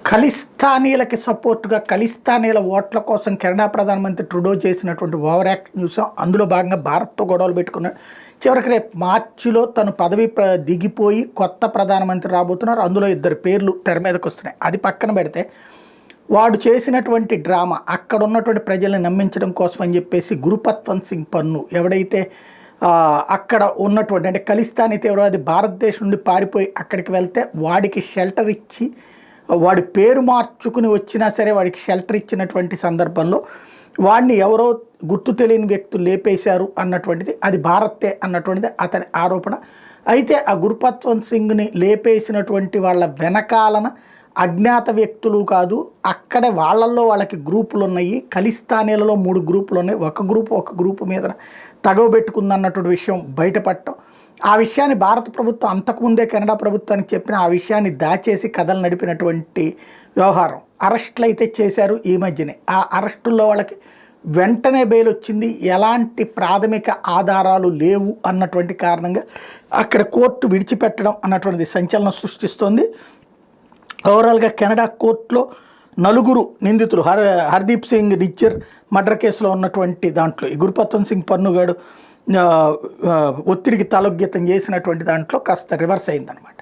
ఖలిస్తానీలకి సపోర్ట్గా ఖలిస్తానీల ఓట్ల కోసం కెనడా ప్రధానమంత్రి ట్రుడో చేసినటువంటి ఓవర్ యాక్ట్ చూసాం. అందులో భాగంగా భారత్తో గొడవలు పెట్టుకున్నాడు. చివరికి రేపు మార్చిలో తను పదవి దిగిపోయి కొత్త ప్రధానమంత్రి రాబోతున్నారు. అందులో ఇద్దరు పేర్లు తెర మీదకి వస్తున్నాయి. అది పక్కన పెడితే వాడు చేసినటువంటి డ్రామా అక్కడ ఉన్నటువంటి ప్రజల్ని నమ్మించడం కోసం అని చెప్పేసి గురుపత్వంత్ సింగ్ పన్ను ఎవడైతే అక్కడ ఉన్నటువంటి అంటే ఖలిస్తానీ తీవ్రవాది భారతదేశం నుండి పారిపోయి అక్కడికి వెళ్తే వాడికి షెల్టర్ ఇచ్చి వాడి పేరు మార్చుకుని వచ్చినా సరే వాడికి షెల్టర్ ఇచ్చినటువంటి సందర్భంలో వాడిని ఎవరో గుర్తు తెలియని వ్యక్తులు లేపేశారు అన్నటువంటిది అది భారతే అన్నటువంటిది అతని ఆరోపణ. అయితే ఆ గురుపత్వంత్ సింగ్ని లేపేసినటువంటి వాళ్ళ వెనకాలన అజ్ఞాత వ్యక్తులు కాదు, అక్కడే వాళ్ళకి గ్రూపులు ఉన్నాయి. ఖలిస్తానీలలో 3 గ్రూపులు ఉన్నాయి. ఒక గ్రూపు మీద తగవబెట్టుకుందన్నటువంటి విషయం బయటపడటం, ఆ విషయాన్ని భారత ప్రభుత్వం అంతకుముందే కెనడా ప్రభుత్వానికి చెప్పిన ఆ విషయాన్ని దాచేసి కథలు నడిపినటువంటి వ్యవహారం. అరెస్టులు అయితే చేశారు ఈ మధ్యనే. ఆ అరెస్టుల్లో వాళ్ళకి వెంటనే బెయిల్ వచ్చింది. ఎలాంటి ప్రాథమిక ఆధారాలు లేవు అన్నటువంటి కారణంగా అక్కడ కోర్టు విడిచిపెట్టడం అన్నటువంటిది సంచలనం సృష్టిస్తోంది. ఓవరాల్గా కెనడా కోర్టులో 4 నిందితులు హర్దీప్ సింగ్ నిజ్జర్ మర్డర్ కేసులో ఉన్నటువంటి దాంట్లో ఈ గురుపత్వంత్ సింగ్ పన్నుగాడు ఒత్తిడికి తలొగ్గితం చేసినటువంటి దాంట్లో కాస్త రివర్స్ అయిందనమాట.